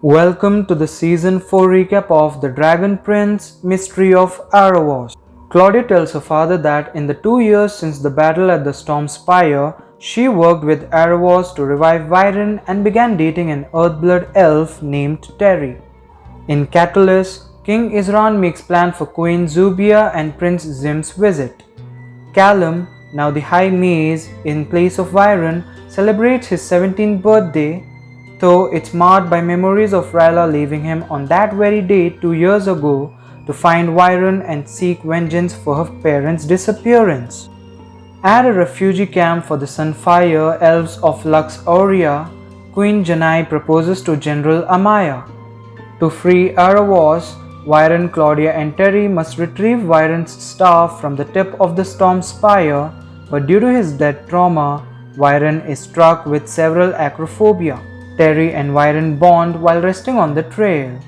Welcome to the Season 4 recap of The Dragon Prince Mystery of Aaravos. Claudia tells her father that in the 2 years since the battle at the Storm Spire, she worked with Aaravos to revive Viren and began dating an Earthblood elf named Terry. In Catullus, King Isran makes plan for Queen Zubia and Prince Zim's visit. Callum, now the High Mage in place of Viren, celebrates his 17th birthday, though it's marred by memories of Rayla leaving him on that very day 2 years ago to find Viren and seek vengeance for her parents' disappearance. At a refugee camp for the Sunfire Elves of Lux Aurea, Queen Janai proposes to General Amaya. To free Aaravos, Viren, Claudia and Terry must retrieve Viren's staff from the tip of the Storm Spire, but due to his death trauma, Viren is struck with several acrophobia. Terry and Viren bond while resting on the trail.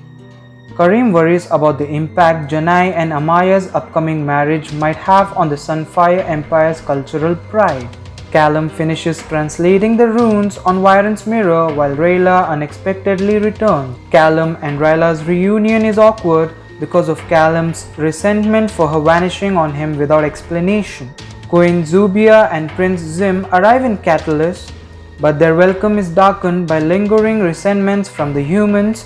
Karim worries about the impact Janai and Amaya's upcoming marriage might have on the Sunfire Empire's cultural pride. Callum finishes translating the runes on Viren's mirror while Rayla unexpectedly returns. Callum and Rayla's reunion is awkward because of Callum's resentment for her vanishing on him without explanation. Queen Zubia and Prince Zim arrive in Catullus, but their welcome is darkened by lingering resentments from the humans,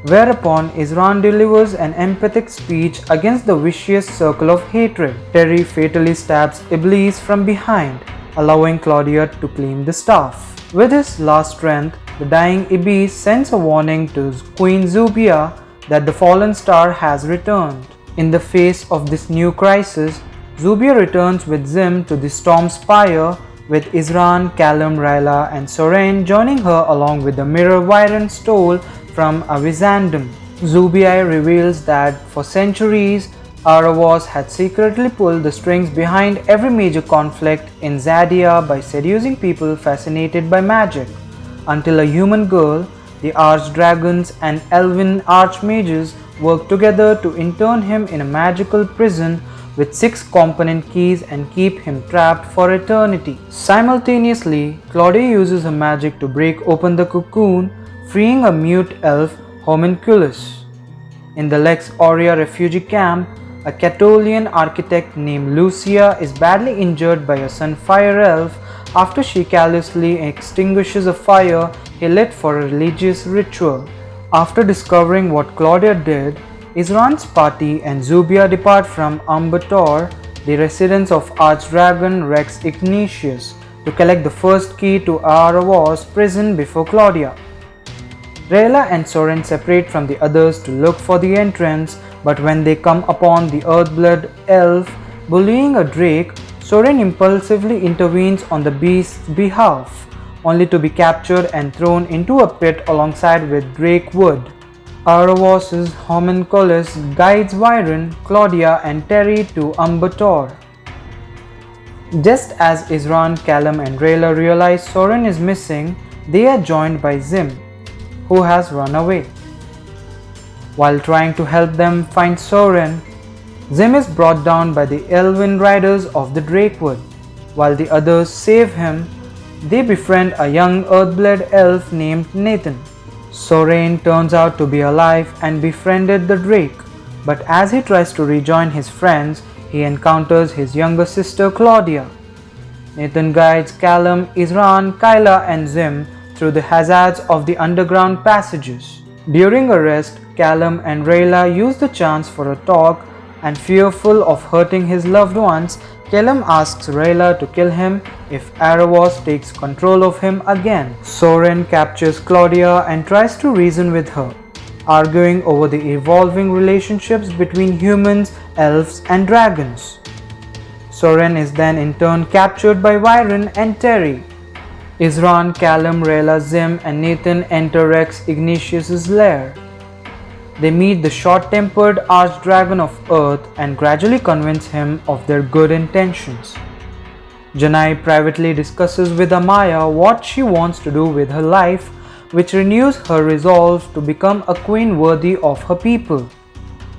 whereupon Isran delivers an empathic speech against the vicious circle of hatred. Terry fatally stabs Iblis from behind, allowing Claudia to claim the staff. With his last strength, the dying Iblis sends a warning to Queen Zubia that the fallen star has returned. In the face of this new crisis, Zubia returns with Zim to the Storm Spire, with Isran, Callum, Rayla and Soren joining her along with the mirror Viren stole from Avizandum. Zubia reveals that for centuries, Aaravos had secretly pulled the strings behind every major conflict in Zadia by seducing people fascinated by magic, until a human girl, the Archdragons and Elven Archmages worked together to intern him in a magical prison with 6 component keys and keep him trapped for eternity. Simultaneously, Claudia uses her magic to break open the cocoon, freeing a mute elf homunculus. In the Lex Aurea refugee camp, a Catolian architect named Lucia is badly injured by a Sunfire elf after she callously extinguishes a fire he lit for a religious ritual. After discovering what Claudia did, Isran's party and Zubia depart from Ambator, the residence of Archdragon Rex Ignatius, to collect the first key to Aaravos' prison before Claudia. Rayla and Soren separate from the others to look for the entrance, but when they come upon the Earthblood elf bullying a drake, Soren impulsively intervenes on the beast's behalf, only to be captured and thrown into a pit alongside with Drake Wood. Aaravos' homunculus guides Viren, Claudia and Terry to Ambator. Just as Isran, Callum and Rayla realize Soren is missing, they are joined by Zim, who has run away. While trying to help them find Soren, Zim is brought down by the Elven Riders of the Drakewood. While the others save him, they befriend a young Earthblood elf named Nathan. Soren turns out to be alive and befriended the Drake, but as he tries to rejoin his friends, he encounters his younger sister Claudia. Nathan guides Callum, Isran, Kyla and Zim through the hazards of the underground passages. During a rest, Callum and Rayla use the chance for a talk, and fearful of hurting his loved ones, Callum asks Rayla to kill him if Aaravos takes control of him again. Soren captures Claudia and tries to reason with her, arguing over the evolving relationships between humans, elves and dragons. Soren is then in turn captured by Viren and Terry. Isran, Callum, Rayla, Zim and Nathan enter Rex Ignatius' lair. They meet the short-tempered Archdragon of Earth and gradually convince him of their good intentions. Janai privately discusses with Amaya what she wants to do with her life, which renews her resolve to become a queen worthy of her people.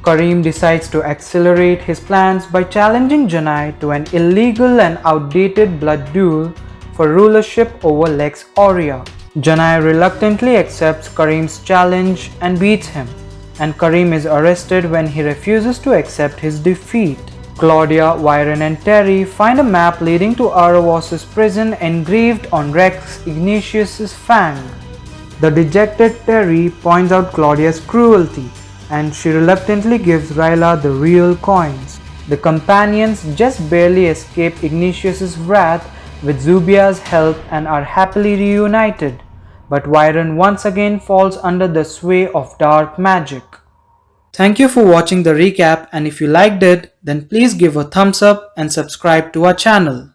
Karim decides to accelerate his plans by challenging Janai to an illegal and outdated blood duel for rulership over Lex Aurea. Janai reluctantly accepts Kareem's challenge and beats him, and Kareem is arrested when he refuses to accept his defeat. Claudia, Viren and Terry find a map leading to Aaravos' prison engraved on Rex Ignatius' fang. The dejected Terry points out Claudia's cruelty, and she reluctantly gives Ryla the real coins. The companions just barely escape Ignatius' wrath with Zubia's help and are happily reunited, but Viren once again falls under the sway of dark magic. Thank you for watching the recap, and if you liked it, then please give a thumbs up and subscribe to our channel.